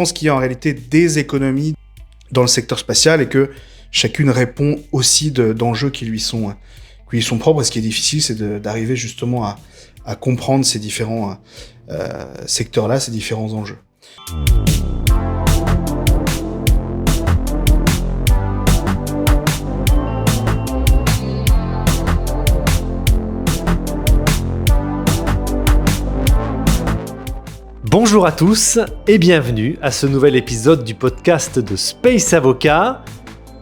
pense qu'il y a en réalité des économies dans le secteur spatial et que chacune répond aussi d'enjeux qui lui sont propres. Et ce qui est difficile, c'est d'arriver justement à comprendre ces différents secteurs-là, ces différents enjeux. Bonjour à tous et bienvenue à ce nouvel épisode du podcast de Space Avocat.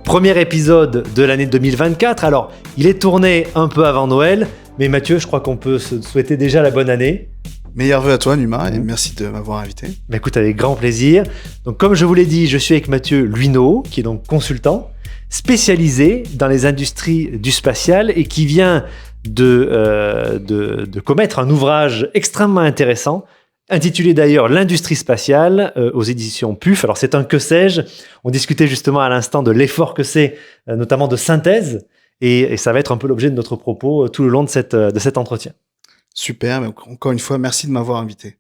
Premier épisode de l'année 2024. Alors, il est tourné un peu avant Noël, mais Mathieu, je crois qu'on peut se souhaiter déjà la bonne année. Meilleurs vœux à toi, Numa, et merci de m'avoir invité. Mais écoute, avec grand plaisir. Donc, comme je vous l'ai dit, je suis avec Mathieu Luineau, qui est donc consultant, spécialisé dans les industries du spatial et qui vient de commettre un ouvrage extrêmement intéressant, intitulé d'ailleurs L'industrie spatiale aux éditions PUF. Alors c'est un que sais-je. On discutait justement à l'instant de l'effort que c'est, notamment de synthèse, et ça va être un peu l'objet de notre propos tout le long de cet entretien. Super, mais encore une fois, merci de m'avoir invité.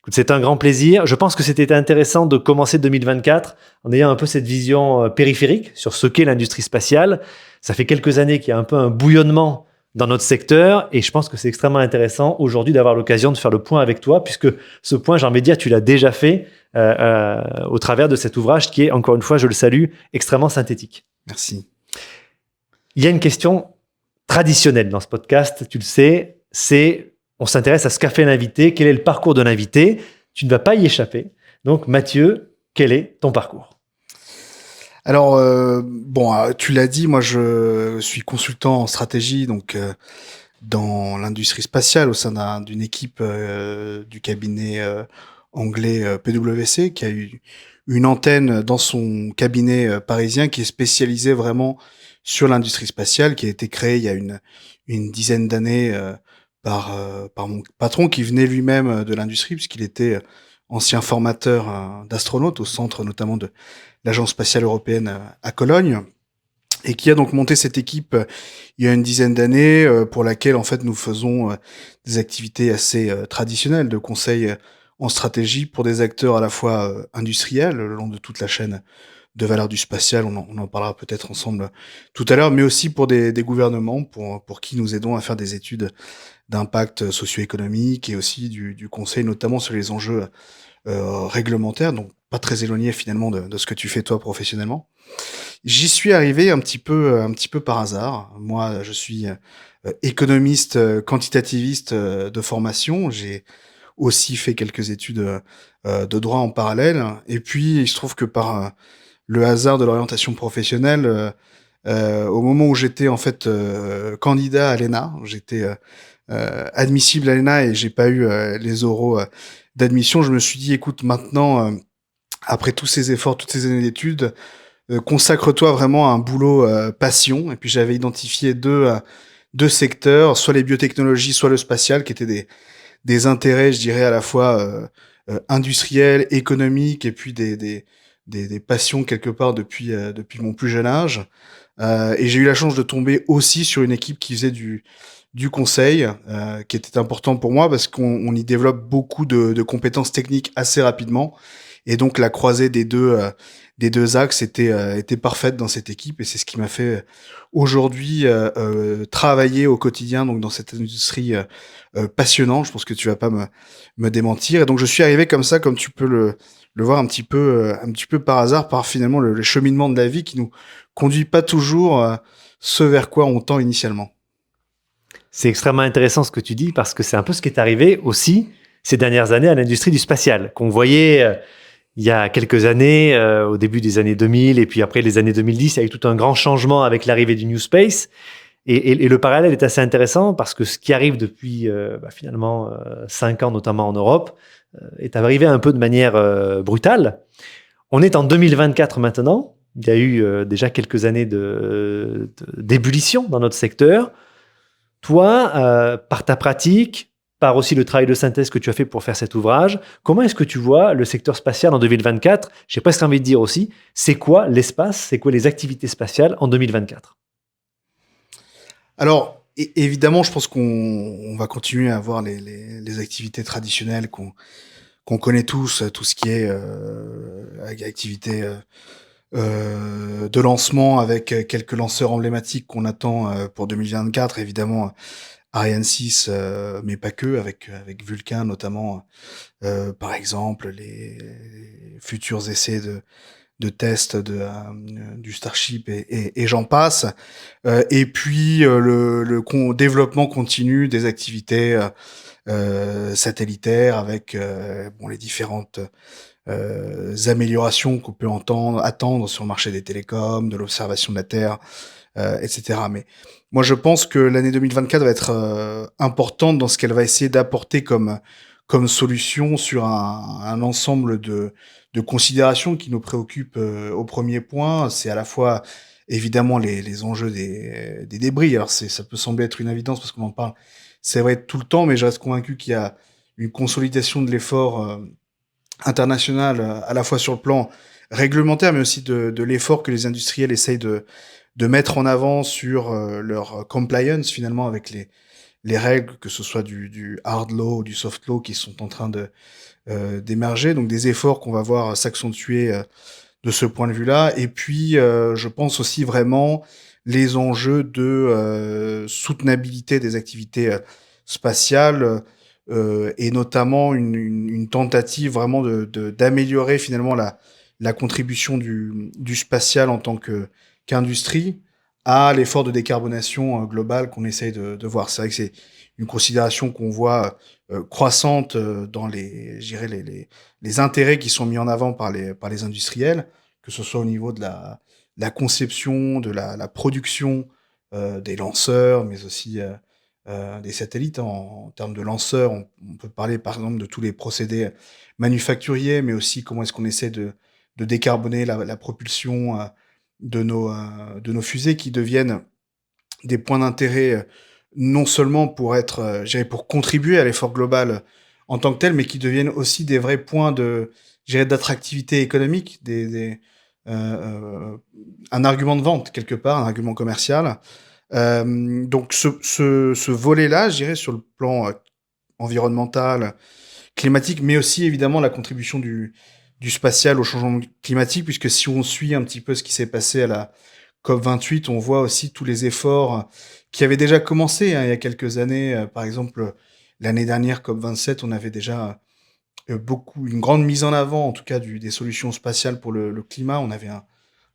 Écoute, c'est un grand plaisir. Je pense que c'était intéressant de commencer 2024 en ayant un peu cette vision périphérique sur ce qu'est l'industrie spatiale. Ça fait quelques années qu'il y a un peu un bouillonnement dans notre secteur, et je pense que c'est extrêmement intéressant aujourd'hui d'avoir l'occasion de faire le point avec toi, puisque ce point, j'ai envie de dire, tu l'as déjà fait au travers de cet ouvrage qui est, encore une fois, je le salue, extrêmement synthétique. Merci. Il y a une question traditionnelle dans ce podcast, tu le sais, on s'intéresse à ce qu'a fait l'invité, quel est le parcours de l'invité. Tu ne vas pas y échapper. Donc Mathieu, quel est ton parcours ? Alors, tu l'as dit, moi je suis consultant en stratégie, donc dans l'industrie spatiale au sein d'une équipe du cabinet anglais PwC, qui a eu une antenne dans son cabinet parisien qui est spécialisée vraiment sur l'industrie spatiale, qui a été créée il y a une dizaine d'années par mon patron qui venait lui-même de l'industrie, puisqu'il était ancien formateur d'astronautes au centre notamment de l'Agence spatiale européenne à Cologne, et qui a donc monté cette équipe il y a une dizaine d'années pour laquelle en fait nous faisons des activités assez traditionnelles de conseil en stratégie pour des acteurs à la fois industriels le long de toute la chaîne de valeur du spatial, on en parlera peut-être ensemble tout à l'heure, mais aussi pour des gouvernements pour qui nous aidons à faire des études d'impact socio-économique et aussi du conseil notamment sur les enjeux réglementaire, donc pas très éloigné finalement de ce que tu fais toi professionnellement. J'y suis arrivé un petit peu par hasard. Moi, je suis économiste quantitativiste de formation. J'ai aussi fait quelques études de droit en parallèle. Et puis, il se trouve que par le hasard de l'orientation professionnelle, au moment où j'étais en fait candidat à l'ENA, j'étais admissible à l'ENA et j'ai pas eu les oraux d'admission, je me suis dit, écoute, maintenant, après tous ces efforts, toutes ces années d'études, consacre-toi vraiment à un boulot passion. Et puis j'avais identifié deux secteurs, soit les biotechnologies, soit le spatial, qui étaient des intérêts, je dirais, à la fois industriels, économiques, et puis des passions quelque part depuis mon plus jeune âge. Et j'ai eu la chance de tomber aussi sur une équipe qui faisait du conseil, qui était important pour moi parce qu'on y développe beaucoup de compétences techniques assez rapidement, et donc la croisée des deux axes était parfaite dans cette équipe, et c'est ce qui m'a fait aujourd'hui travailler au quotidien donc dans cette industrie passionnante. Je pense que tu vas pas me démentir, et donc je suis arrivé comme ça, comme tu peux le voir un petit peu par hasard, par finalement le cheminement de la vie qui nous conduit pas toujours ce vers quoi on tend initialement. C'est extrêmement intéressant ce que tu dis, parce que c'est un peu ce qui est arrivé aussi ces dernières années à l'industrie du spatial, qu'on voyait il y a quelques années, au début des années 2000, et puis après les années 2010, il y a eu tout un grand changement avec l'arrivée du New Space. Et le parallèle est assez intéressant, parce que ce qui arrive depuis finalement 5 ans, notamment en Europe, est arrivé un peu de manière brutale. On est en 2024 maintenant. Il y a eu déjà quelques années d'ébullition dans notre secteur. Toi, par ta pratique, par aussi le travail de synthèse que tu as fait pour faire cet ouvrage, comment est-ce que tu vois le secteur spatial en 2024 ? J'ai presque envie de dire aussi, c'est quoi l'espace, c'est quoi les activités spatiales en 2024 ? Alors, évidemment, je pense qu'on va continuer à avoir les activités traditionnelles qu'on connaît tous, tout ce qui est activité de lancement avec quelques lanceurs emblématiques qu'on attend pour 2024, évidemment Ariane 6, mais pas que, avec Vulcain notamment, par exemple, les futurs essais de tests du Starship et j'en passe. Et puis développement continu des activités satellitaires avec les différentes améliorations qu'on peut attendre sur le marché des télécoms, de l'observation de la Terre, etc. Mais moi, je pense que l'année 2024 va être importante dans ce qu'elle va essayer d'apporter comme solution sur un ensemble de considérations qui nous préoccupent au premier point. C'est à la fois évidemment les enjeux des débris. Alors ça peut sembler être une évidence parce qu'on en parle, c'est vrai tout le temps, mais je reste convaincu qu'il y a une consolidation de l'effort international, à la fois sur le plan réglementaire, mais aussi de l'effort que les industriels essayent de mettre en avant sur leur compliance finalement avec les règles, que ce soit du hard law ou du soft law qui sont en train d'émerger. Donc des efforts qu'on va voir s'accentuer de ce point de vue-là. Et puis, je pense aussi vraiment les enjeux de soutenabilité des activités spatiales et notamment une tentative vraiment d'améliorer finalement la contribution du spatial en tant qu'industrie à l'effort de décarbonation globale qu'on essaye de voir. C'est vrai que c'est une considération qu'on voit croissante dans je dirais les intérêts qui sont mis en avant par les industriels, que ce soit au niveau de la conception, de la production des lanceurs, mais aussi des satellites. En termes de lanceurs, on peut parler par exemple de tous les procédés manufacturiers, mais aussi comment est-ce qu'on essaie de décarboner la propulsion de nos fusées qui deviennent des points d'intérêt non seulement pour être, je dirais, pour contribuer à l'effort global en tant que tel, mais qui deviennent aussi des vrais points je dirais, d'attractivité économique, un argument de vente quelque part, un argument commercial. Donc ce volet-là, je dirais, sur le plan environnemental, climatique, mais aussi évidemment la contribution du spatial au changement climatique, puisque si on suit un petit peu ce qui s'est passé à la COP28, on voit aussi tous les efforts qui avaient déjà commencé il y a quelques années. Par exemple, l'année dernière, COP27, on avait déjà une grande mise en avant, en tout cas, des solutions spatiales pour le climat. On avait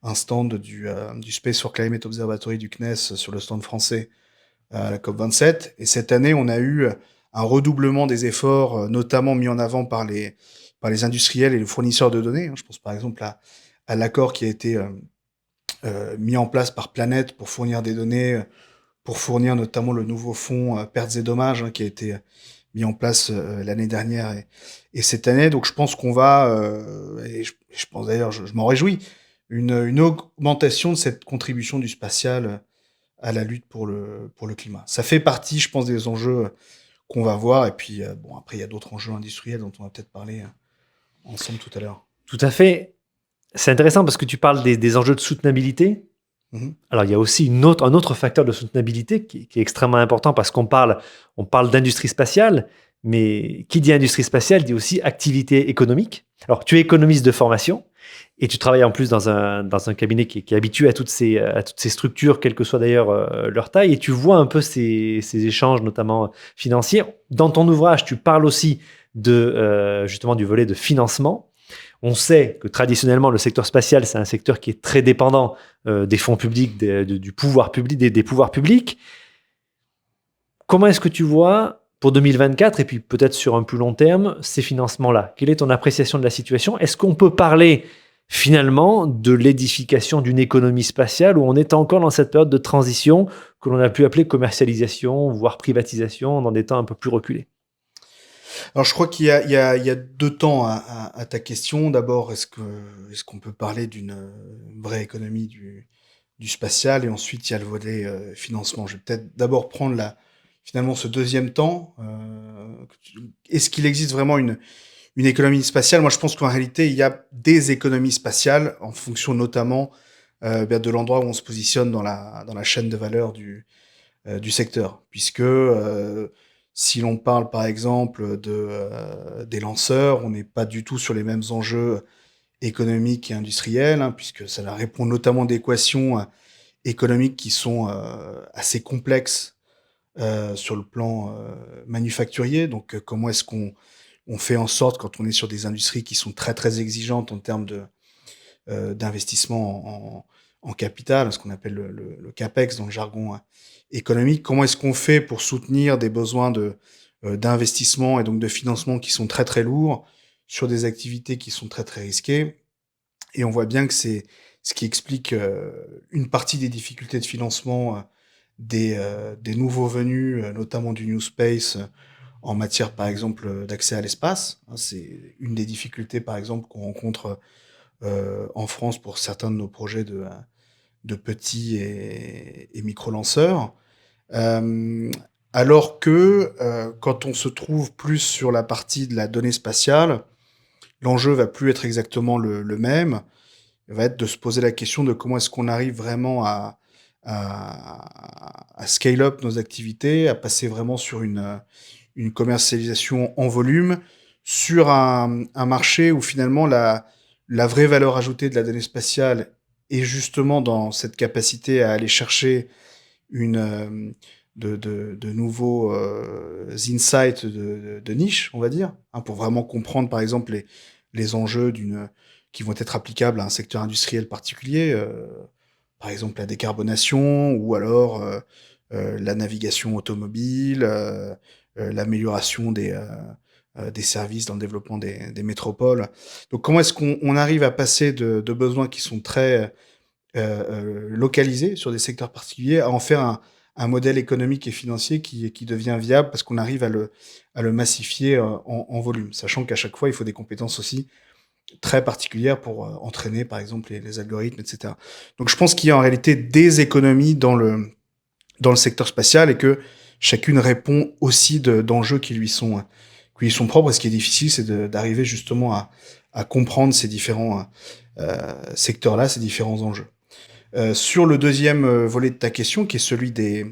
un stand du Space for Climate Observatory du CNES sur le stand français à la COP27. Et cette année, on a eu un redoublement des efforts, notamment mis en avant par les industriels et les fournisseurs de données. Je pense par exemple à l'accord qui a été mis en place par Planète pour fournir des données, pour fournir notamment le nouveau fonds pertes et dommages qui a été mis en place l'année dernière et cette année. Donc je pense qu'on va, et je pense d'ailleurs, je m'en réjouis, une augmentation de cette contribution du spatial à la lutte pour le climat. Ça fait partie, je pense, des enjeux qu'on va voir. Et puis, bon, après, il y a d'autres enjeux industriels dont on va peut-être parler ensemble tout à l'heure. Tout à fait. C'est intéressant parce que tu parles des enjeux de soutenabilité. Mhm. Alors, il y a aussi un autre facteur de soutenabilité qui est extrêmement important parce on parle d'industrie spatiale, mais qui dit industrie spatiale dit aussi activité économique. Alors, tu es économiste de formation et tu travailles en plus dans un cabinet qui est habitué à toutes ces structures, quelle que soit d'ailleurs leur taille, et tu vois un peu ces échanges, notamment financiers. Dans ton ouvrage, tu parles aussi justement du volet de financement. On sait que traditionnellement, le secteur spatial, c'est un secteur qui est très dépendant des fonds publics, du pouvoir public, des pouvoirs publics. Comment est-ce que tu vois, pour 2024, et puis peut-être sur un plus long terme, ces financements-là? Quelle est ton appréciation de la situation? Est-ce qu'on peut parler finalement de l'édification d'une économie spatiale où on est encore dans cette période de transition que l'on a pu appeler commercialisation, voire privatisation, dans des temps un peu plus reculés? Alors, je crois il y a deux temps à ta question. D'abord, est-ce qu'on peut parler d'une vraie économie du spatial? Et ensuite, il y a le volet financement. Je vais peut-être d'abord prendre finalement ce deuxième temps. Est-ce qu'il existe vraiment une économie spatiale? Moi, je pense qu'en réalité, il y a des économies spatiales en fonction notamment de l'endroit où on se positionne dans la chaîne de valeur du secteur. Puisque si l'on parle par exemple des lanceurs, on n'est pas du tout sur les mêmes enjeux économiques et industrielles, hein, puisque ça répond notamment d'équations économiques qui sont assez complexes sur le plan manufacturier. Donc, comment est-ce qu'on fait en sorte, quand on est sur des industries qui sont très très exigeantes en termes d'investissement en capital, ce qu'on appelle le CAPEX dans le jargon économique, comment est-ce qu'on fait pour soutenir des besoins d'investissement et donc de financement qui sont très très lourds sur des activités qui sont très très risquées. Et on voit bien que c'est ce qui explique une partie des difficultés de financement des nouveaux venus, notamment du New Space, en matière, par exemple, d'accès à l'espace. Hein, c'est une des difficultés, par exemple, qu'on rencontre en France pour certains de nos projets de petits et micro-lanceurs. Euh, alors que quand on se trouve plus sur la partie de la donnée spatiale, l'enjeu va plus être exactement le même. Il va être de se poser la question de comment est-ce qu'on arrive vraiment à scale up nos activités, à passer vraiment sur une commercialisation en volume, sur un marché où finalement la vraie valeur ajoutée de la donnée spatiale est justement dans cette capacité à aller chercher de nouveaux insights de niche, on va dire, hein, pour vraiment comprendre, par exemple, les enjeux qui vont être applicables à un secteur industriel particulier, par exemple la décarbonation ou alors la navigation automobile, l'amélioration des services dans le développement des métropoles. Donc comment est-ce qu'on arrive à passer de besoins qui sont très localisés sur des secteurs particuliers à en faire un modèle économique et financier qui devient viable parce qu'on arrive à le massifier en volume, sachant qu'à chaque fois, il faut des compétences aussi très particulières pour entraîner, par exemple, les algorithmes, etc. Donc, je pense qu'il y a en réalité des économies dans le secteur spatial et que chacune répond aussi d'enjeux qui lui sont propres. Et ce qui est difficile, c'est d'arriver justement à comprendre ces différents secteurs-là, ces différents enjeux. Sur le deuxième volet de ta question, qui est celui des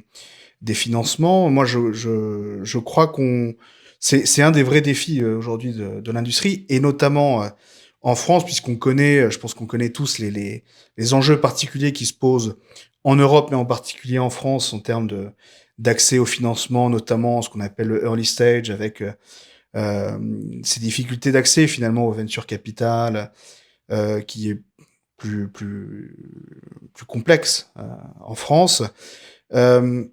financements, moi je crois c'est un des vrais défis aujourd'hui de l'industrie, et notamment en France, puisqu'on connaît, je pense qu'on connaît tous les enjeux particuliers qui se posent en Europe, mais en particulier en France, en termes d'accès au financement, notamment ce qu'on appelle le early stage, avec ces difficultés d'accès finalement au venture capital, qui est plus complexe en France, euh,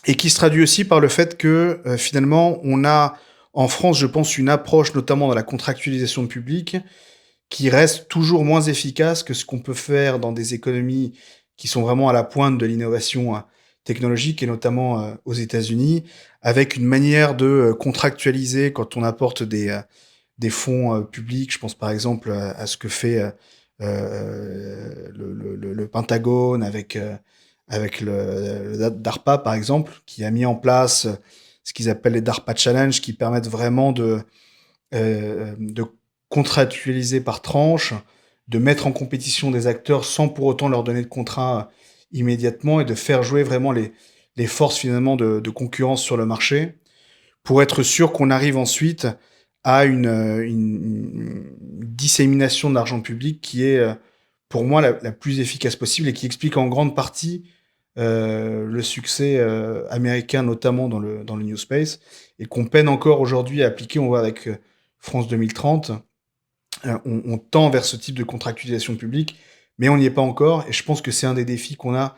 et qui se traduit aussi par le fait que finalement on a en France, je pense, une approche notamment dans la contractualisation publique qui reste toujours moins efficace que ce qu'on peut faire dans des économies qui sont vraiment à la pointe de l'innovation technologique, et notamment aux États-Unis, avec une manière de contractualiser quand on apporte des fonds publics. Je pense par exemple à ce que fait le Pentagone avec le DARPA, par exemple, qui a mis en place ce qu'ils appellent les DARPA Challenge, qui permettent vraiment de contractualiser par tranche, de mettre en compétition des acteurs sans pour autant leur donner de contrat immédiatement, et de faire jouer vraiment les forces finalement de concurrence sur le marché, pour être sûr qu'on arrive ensuite à une dissémination de l'argent public qui est, pour moi, la plus efficace possible, et qui explique en grande partie le succès américain, notamment dans le New Space, et qu'on peine encore aujourd'hui à appliquer. On voit avec France 2030, on tend vers ce type de contractualisation publique, mais on n'y est pas encore, et je pense que c'est un des défis qu'on a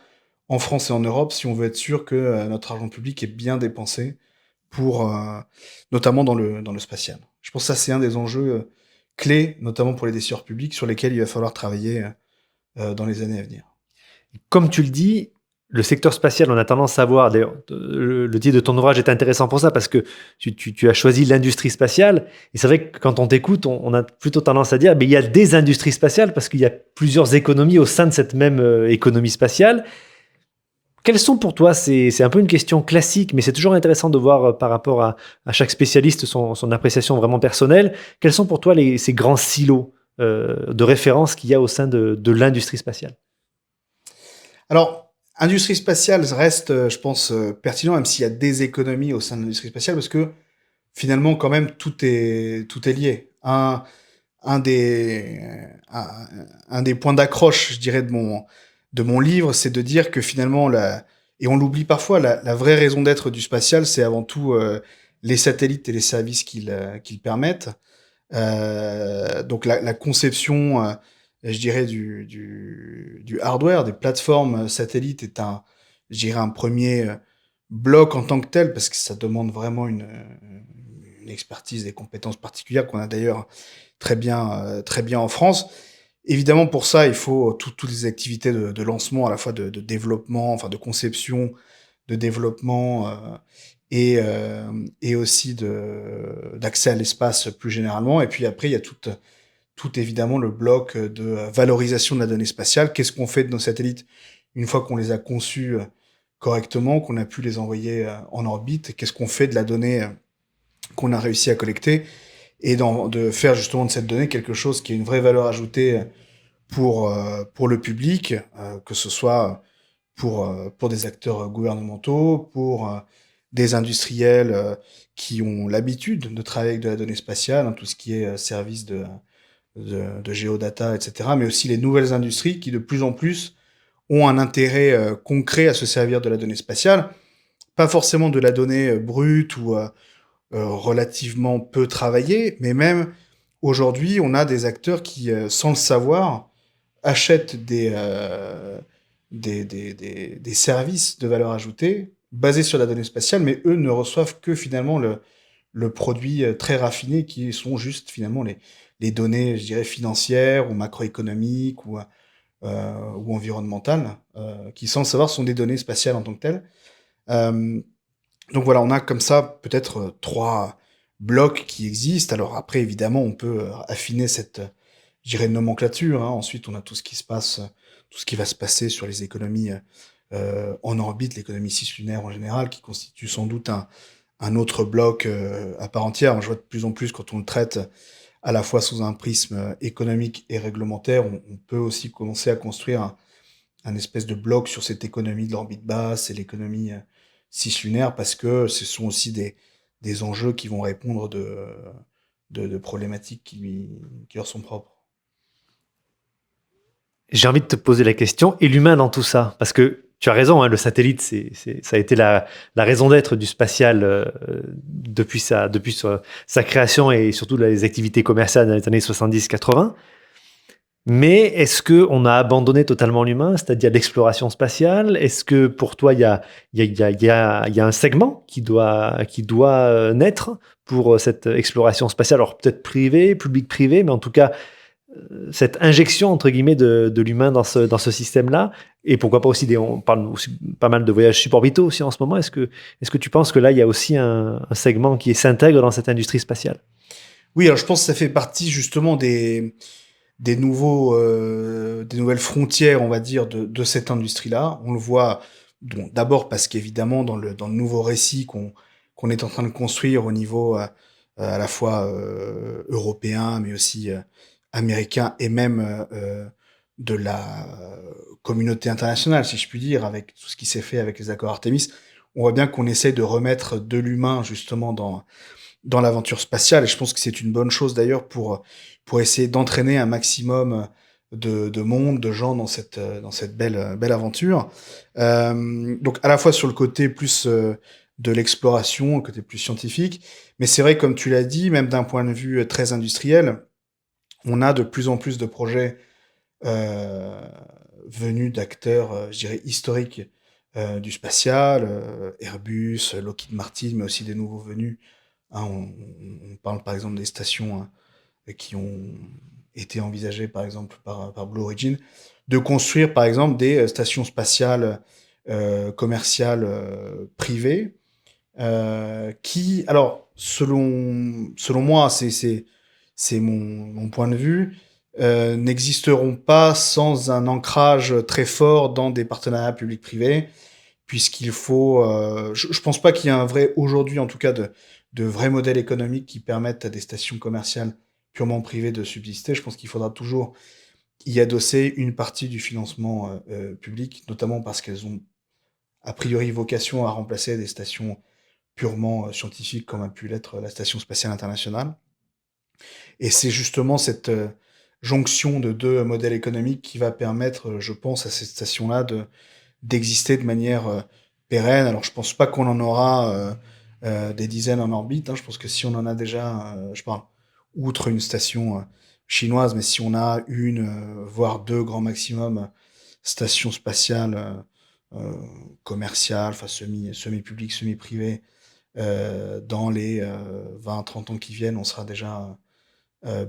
en France et en Europe si on veut être sûr que notre argent public est bien dépensé pour, notamment dans le spatial. Je pense que ça, c'est un des enjeux clés, notamment pour les décideurs publics, sur lesquels il va falloir travailler dans les années à venir. Comme tu le dis, le secteur spatial, on a tendance à voir, d'ailleurs, le titre de ton ouvrage est intéressant pour ça, parce que tu as choisi l'industrie spatiale, et c'est vrai que quand on t'écoute, on a plutôt tendance à dire, mais il y a des industries spatiales, parce qu'il y a plusieurs économies au sein de cette même économie spatiale. Quelles sont pour toi, c'est un peu une question classique, mais c'est toujours intéressant de voir par rapport à chaque spécialiste son appréciation vraiment personnelle, quels sont pour toi ces grands silos de référence qu'il y a au sein de l'industrie spatiale? Alors, industrie spatiale reste, je pense, pertinent, même s'il y a des économies au sein de l'industrie spatiale, parce que finalement, quand même, tout est lié. un des, un des points d'accroche, je dirais, de mon livre, c'est de dire que finalement, et on l'oublie parfois, la vraie raison d'être du spatial, c'est avant tout les satellites et les services qu'ils permettent. Donc la conception, je dirais, du hardware, des plateformes satellites est je dirais, un premier bloc en tant que tel, parce que ça demande vraiment une expertise, des compétences particulières qu'on a d'ailleurs très bien en France. Évidemment, pour ça, il faut toutes les activités de lancement, à la fois de développement, enfin de conception, de développement et aussi d'accès à l'espace plus généralement. Et puis après, il y a tout évidemment le bloc de valorisation de la donnée spatiale. Qu'est-ce qu'on fait de nos satellites une fois qu'on les a conçus correctement, qu'on a pu les envoyer en orbite? Qu'est-ce qu'on fait de la donnée qu'on a réussi à collecter? Et de faire justement de cette donnée quelque chose qui a une vraie valeur ajoutée pour le public, que ce soit pour des acteurs gouvernementaux, pour des industriels qui ont l'habitude de travailler avec de la donnée spatiale, hein, tout ce qui est service de géodata, etc., mais aussi les nouvelles industries qui de plus en plus ont un intérêt concret à se servir de la donnée spatiale, pas forcément de la donnée brute ou relativement peu travaillée, mais même aujourd'hui, on a des acteurs qui, sans le savoir, achètent des services de valeur ajoutée basés sur la donnée spatiale, mais eux ne reçoivent que finalement le produit très raffiné qui sont juste finalement les données, je dirais, financières ou macroéconomiques ou environnementales, qui sans le savoir sont des données spatiales en tant que telles. Euh, donc voilà, on a comme ça peut-être trois blocs qui existent. Alors après, évidemment, on peut affiner cette, je dirais, nomenclature, hein. Ensuite, on a tout ce qui se passe, tout ce qui va se passer sur les économies en orbite, l'économie cislunaire en général, qui constitue sans doute un autre bloc à part entière. Je vois de plus en plus quand on le traite à la fois sous un prisme économique et réglementaire, on peut aussi commencer à construire un espèce de bloc sur cette économie de l'orbite basse et l'économie cislunaire, parce que ce sont aussi des enjeux qui vont répondre de problématiques qui leur sont propres. J'ai envie de te poser la question, et l'humain dans tout ça? Parce que tu as raison, hein, le satellite, ça a été la raison d'être du spatial depuis sa création et surtout les activités commerciales dans les années 70-80. Mais est-ce qu'on a abandonné totalement l'humain, c'est-à-dire l'exploration spatiale? Est-ce que pour toi, il y a un segment qui doit naître pour cette exploration spatiale? Alors peut-être privé, public-privé, mais en tout cas, cette injection entre guillemets de l'humain dans ce système-là, et pourquoi pas aussi on parle aussi pas mal de voyages suborbitaux aussi en ce moment. Est-ce que tu penses que là il y a aussi un segment qui s'intègre dans cette industrie spatiale? Oui, alors je pense que ça fait partie justement des nouvelles frontières, on va dire, de cette industrie-là. On le voit bon, d'abord parce qu'évidemment, dans le nouveau récit qu'on est en train de construire au niveau à la fois européen, mais aussi américain et même de la communauté internationale, si je puis dire, avec tout ce qui s'est fait avec les accords Artemis, on voit bien qu'on essaie de remettre de l'humain justement dans l'aventure spatiale. Et je pense que c'est une bonne chose d'ailleurs pour essayer d'entraîner un maximum de monde, de gens dans cette belle aventure. Donc à la fois sur le côté plus de l'exploration, le côté plus scientifique, mais c'est vrai, comme tu l'as dit, même d'un point de vue très industriel, on a de plus en plus de projets euh, venus d'acteurs, je dirais, historiques du spatial, Airbus, Lockheed Martin, mais aussi des nouveaux venus. Hein, on parle par exemple des stations hein, qui ont été envisagées par exemple par Blue Origin, de construire par exemple des stations spatiales commerciales privées qui, alors selon moi, c'est mon point de vue, n'existeront pas sans un ancrage très fort dans des partenariats publics-privés, puisqu'il faut. Je pense pas qu'il y ait un vrai aujourd'hui, en tout cas, de vrais modèles économiques qui permettent à des stations commerciales purement privées de subsister. Je pense qu'il faudra toujours y adosser une partie du financement public, notamment parce qu'elles ont a priori vocation à remplacer des stations purement scientifiques, comme a pu l'être la Station spatiale internationale. Et c'est justement cette jonction de deux modèles économiques qui va permettre, je pense, à cette station-là d'exister de manière pérenne. Alors, je pense pas qu'on en aura des dizaines en orbite, hein. Je pense que si on en a déjà, je parle outre une station chinoise, mais si on a une, voire deux grand maximum stations spatiales commerciales, enfin semi-publiques, semi-privées, dans les 20-30 ans qui viennent, on sera déjà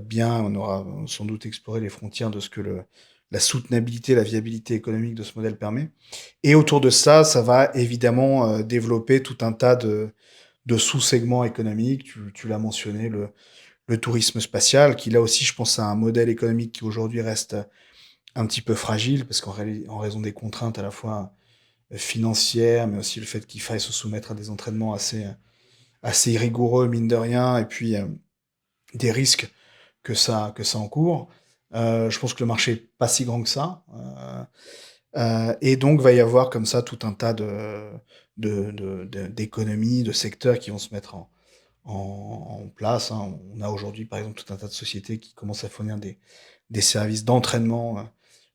bien, on aura sans doute exploré les frontières de ce que la soutenabilité, la viabilité économique de ce modèle permet. Et autour de ça, ça va évidemment développer tout un tas de sous-segments économiques. Tu l'as mentionné, le tourisme spatial, qui là aussi, je pense, a un modèle économique qui aujourd'hui reste un petit peu fragile, parce en raison des contraintes à la fois financières, mais aussi le fait qu'il faille se soumettre à des entraînements assez rigoureux, mine de rien, et puis des risques que ça encourt. Je pense que le marché est pas si grand que ça. Et donc, va y avoir comme ça tout un tas d'économies, de secteurs qui vont se mettre en place, hein. On a aujourd'hui, par exemple, tout un tas de sociétés qui commencent à fournir des services d'entraînement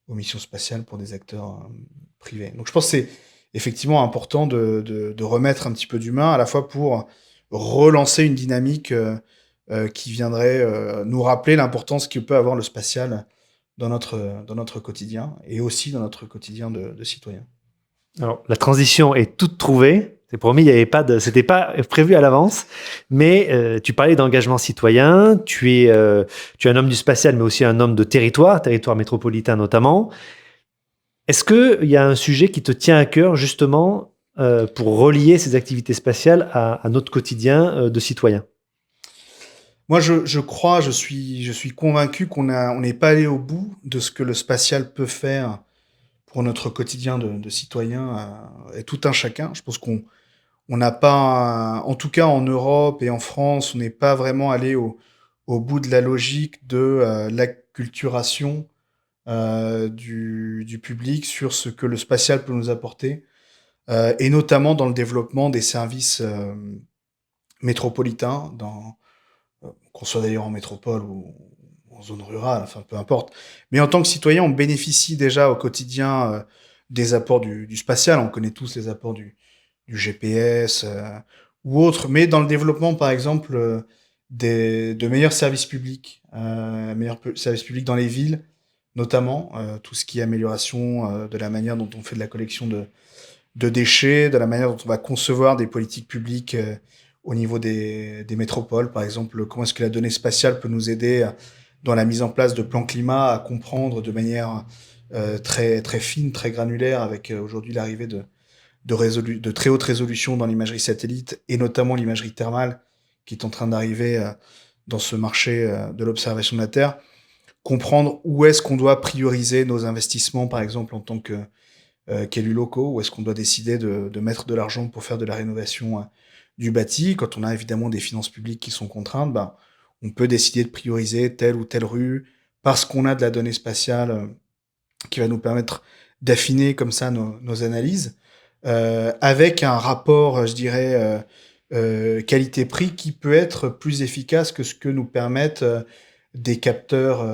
aux missions spatiales pour des acteurs privés. Donc, je pense que c'est effectivement important de remettre un petit peu d'humain, à la fois pour relancer une dynamique qui viendrait nous rappeler l'importance que peut avoir le spatial dans notre quotidien et aussi dans notre quotidien de citoyen. Alors, la transition est toute trouvée. C'est promis, il y avait pas c'était pas prévu à l'avance. Mais tu parlais d'engagement citoyen. Tu es un homme du spatial, mais aussi un homme de territoire métropolitain notamment. Est-ce qu'il y a un sujet qui te tient à cœur, justement, pour relier ces activités spatiales à notre quotidien de citoyen? Moi, je crois, je suis convaincu on n'est pas allé au bout de ce que le spatial peut faire pour notre quotidien de citoyen et tout un chacun. Je pense on n'a pas, en tout cas en Europe et en France, on n'est pas vraiment allé au bout de la logique de l'acculturation du public sur ce que le spatial peut nous apporter, et notamment dans le développement des services métropolitains, qu'on soit d'ailleurs en métropole ou en zone rurale, enfin peu importe. Mais en tant que citoyen, on bénéficie déjà au quotidien des apports du spatial. On connaît tous les apports du GPS ou autres, mais dans le développement, par exemple, de meilleurs services publics, services publics dans les villes, notamment tout ce qui est amélioration de la manière dont on fait de la collection de déchets, de la manière dont on va concevoir des politiques publiques au niveau des métropoles, par exemple, comment est-ce que la donnée spatiale peut nous aider dans la mise en place de plans climat à comprendre de manière très, très fine, très granulaire, avec aujourd'hui l'arrivée de très haute résolution dans l'imagerie satellite, et notamment l'imagerie thermale, qui est en train d'arriver dans ce marché de l'observation de la Terre, comprendre où est-ce qu'on doit prioriser nos investissements, par exemple, en tant qu'élus locaux, où est-ce qu'on doit décider de mettre de l'argent pour faire de la rénovation du bâti. Quand on a évidemment des finances publiques qui sont contraintes, ben, on peut décider de prioriser telle ou telle rue parce qu'on a de la donnée spatiale qui va nous permettre d'affiner comme ça nos analyses, avec un rapport, je dirais, qualité-prix qui peut être plus efficace que ce que nous permettent des capteurs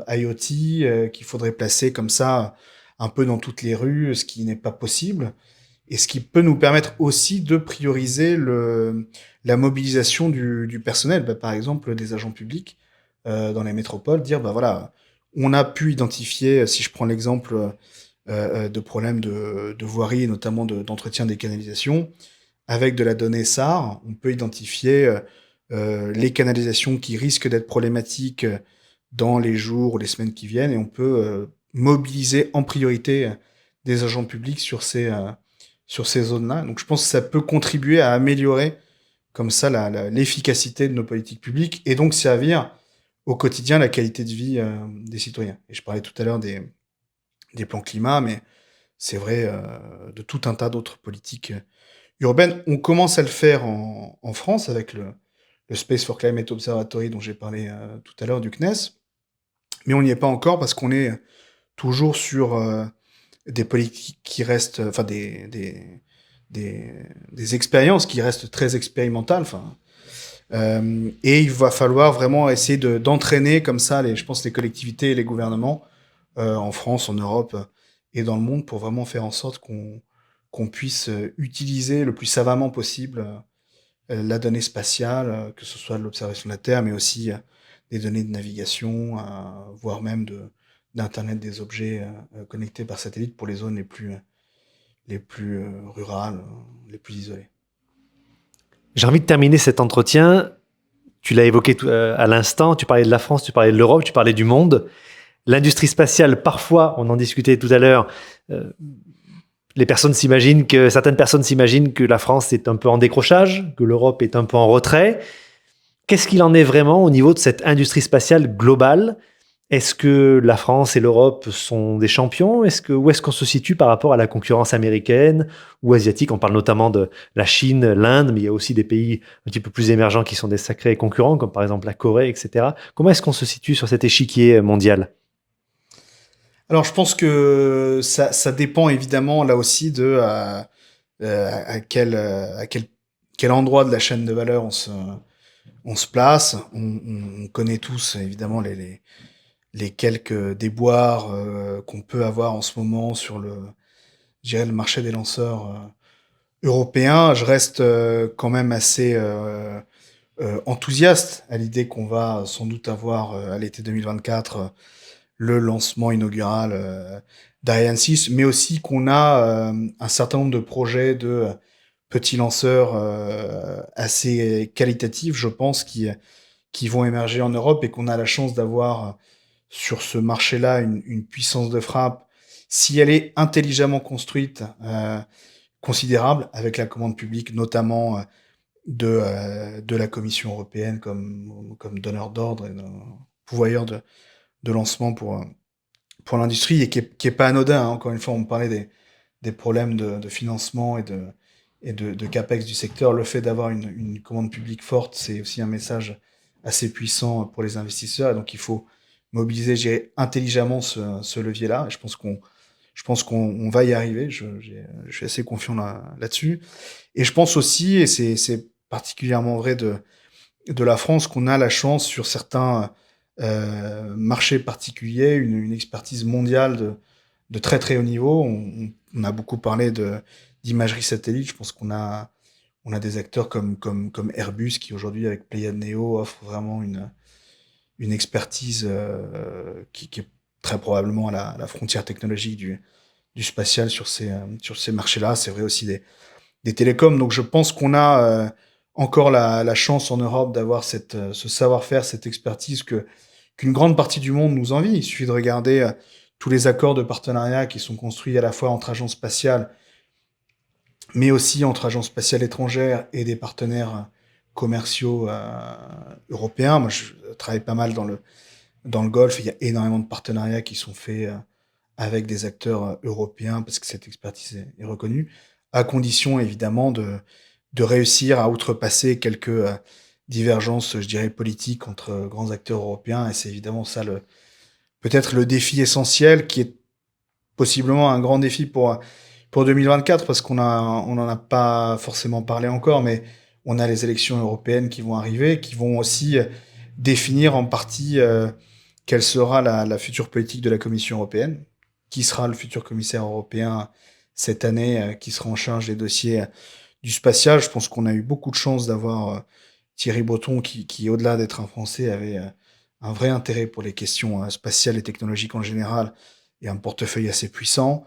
IoT qu'il faudrait placer comme ça un peu dans toutes les rues, ce qui n'est pas possible. Et ce qui peut nous permettre aussi de prioriser la mobilisation du personnel. Bah, par exemple, des agents publics dans les métropoles, dire, bah voilà, on a pu identifier, si je prends l'exemple de problèmes de voirie, et notamment d'entretien des canalisations, avec de la donnée SAR, on peut identifier les canalisations qui risquent d'être problématiques dans les jours ou les semaines qui viennent, et on peut mobiliser en priorité des agents publics sur ces zones-là. Donc je pense que ça peut contribuer à améliorer comme ça l'efficacité de nos politiques publiques, et donc servir au quotidien la qualité de vie des citoyens. Et je parlais tout à l'heure des plans climat, mais c'est vrai de tout un tas d'autres politiques urbaines. On commence à le faire en France avec le Space for Climate Observatory dont j'ai parlé tout à l'heure, du CNES, mais on n'y est pas encore parce qu'on est toujours sur des politiques qui restent, enfin des expériences qui restent très expérimentales. Enfin, Et il va falloir vraiment essayer d'entraîner comme ça, je pense, les collectivités et les gouvernements en France, en Europe et dans le monde pour vraiment faire en sorte qu'on puisse utiliser le plus savamment possible la donnée spatiale, que ce soit de l'observation de la Terre, mais aussi des données de navigation, voire même d'Internet des objets connectés par satellite pour les zones les plus rurales, les plus isolées. J'ai envie de terminer cet entretien. Tu l'as évoqué à l'instant, tu parlais de la France, tu parlais de l'Europe, tu parlais du monde. L'industrie spatiale, parfois, on en discutait tout à l'heure, certaines personnes s'imaginent que la France est un peu en décrochage, que l'Europe est un peu en retrait. Qu'est-ce qu'il en est vraiment au niveau de cette industrie spatiale globale ? Est-ce que la France et l'Europe sont des champions ? Où est-ce qu'on se situe par rapport à la concurrence américaine ou asiatique ? On parle notamment de la Chine, l'Inde, mais il y a aussi des pays un petit peu plus émergents qui sont des sacrés concurrents, comme par exemple la Corée, etc. Comment est-ce qu'on se situe sur cet échiquier mondial ? Alors, je pense que ça dépend évidemment là aussi de à quel endroit de la chaîne de valeur on se place. On connaît tous évidemment les quelques déboires qu'on peut avoir en ce moment sur je dirais, le marché des lanceurs européens. Je reste quand même assez enthousiaste à l'idée qu'on va sans doute avoir à l'été 2024 le lancement inaugural d'Ariane 6, mais aussi qu'on a un certain nombre de projets de petits lanceurs assez qualitatifs, je pense, qui vont émerger en Europe et qu'on a la chance d'avoir sur ce marché-là une puissance de frappe, si elle est intelligemment construite, considérable, avec la commande publique, notamment de la Commission européenne comme donneur d'ordre et pourvoyeur de lancement pour l'industrie, et qui est pas anodin. Encore une fois, on parlait des problèmes de financement et de capex du secteur. Le fait d'avoir une commande publique forte, c'est aussi un message assez puissant pour les investisseurs. Et donc, il faut mobiliser, je dirais, intelligemment ce levier-là. Et je pense qu'on va y arriver. Je suis assez confiant là-dessus. Et je pense aussi, et c'est particulièrement vrai de la France, qu'on a la chance sur certains marchés particuliers, une expertise mondiale de très très haut niveau. On a beaucoup parlé d'imagerie satellite. Je pense qu'on a des acteurs comme Airbus qui aujourd'hui avec Pléiades Neo offre vraiment une expertise qui est très probablement à la frontière technologique du spatial sur ces marchés-là. C'est vrai aussi des télécoms. Donc je pense qu'on a encore la chance en Europe d'avoir ce savoir-faire, cette expertise qu'une grande partie du monde nous envie. Il suffit de regarder tous les accords de partenariat qui sont construits à la fois entre agences spatiales, mais aussi entre agences spatiales étrangères et des partenaires commerciaux européens. Moi, je travaille pas mal dans le Golfe. Il y a énormément de partenariats qui sont faits avec des acteurs européens parce que cette expertise est reconnue, à condition évidemment de réussir à outrepasser quelques divergences, je dirais, politiques entre grands acteurs européens. Et c'est évidemment ça peut-être le défi essentiel, qui est possiblement un grand défi pour 2024, parce qu'on n'en a pas forcément parlé encore, mais on a les élections européennes qui vont arriver, qui vont aussi définir en partie quelle sera la future politique de la Commission européenne, qui sera le futur commissaire européen cette année, qui sera en charge des dossiers du spatial. Je pense qu'on a eu beaucoup de chance d'avoir Thierry Breton, qui au-delà d'être un Français, avait un vrai intérêt pour les questions spatiales et technologiques en général, et un portefeuille assez puissant.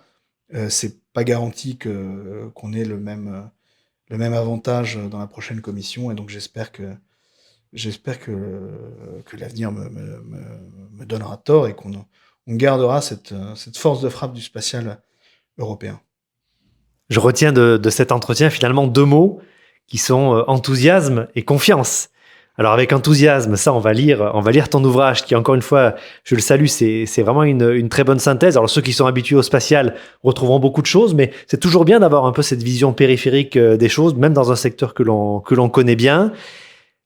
C'est pas garanti qu'on ait le même avantage dans la prochaine commission, et donc j'espère que l'avenir me donnera tort et qu'on gardera cette force de frappe du spatial européen. Je retiens de cet entretien finalement 2 mots qui sont enthousiasme et confiance. Alors avec enthousiasme, ça on va lire ton ouvrage qui, encore une fois, je le salue, c'est vraiment une très bonne synthèse. Alors ceux qui sont habitués au spatial retrouveront beaucoup de choses, mais c'est toujours bien d'avoir un peu cette vision périphérique des choses, même dans un secteur que l'on connaît bien.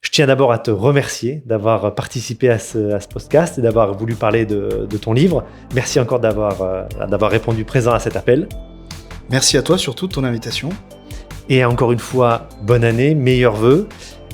Je tiens d'abord à te remercier d'avoir participé à ce podcast et d'avoir voulu parler de ton livre. Merci encore d'avoir répondu présent à cet appel. Merci à toi surtout de ton invitation. Et encore une fois, bonne année, meilleurs vœux.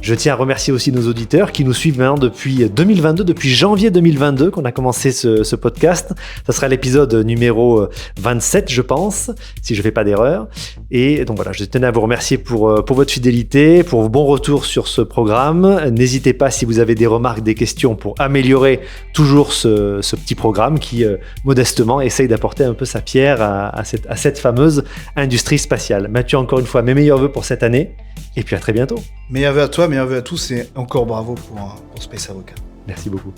Je tiens à remercier aussi nos auditeurs qui nous suivent maintenant depuis 2022, depuis janvier 2022 qu'on a commencé ce podcast. Ça sera l'épisode numéro 27, je pense, si je ne fais pas d'erreur. Et donc voilà, je tenais à vous remercier pour votre fidélité, pour vos bons retours sur ce programme. N'hésitez pas si vous avez des remarques, des questions pour améliorer toujours ce petit programme qui, modestement, essaye d'apporter un peu sa pierre à cette fameuse industrie spatiale. Mathieu, encore une fois, mes meilleurs vœux pour cette année. Et puis à très bientôt. Meilleurs vœux à toi, meilleurs vœux à tous et encore bravo pour Space Avocat. Merci beaucoup.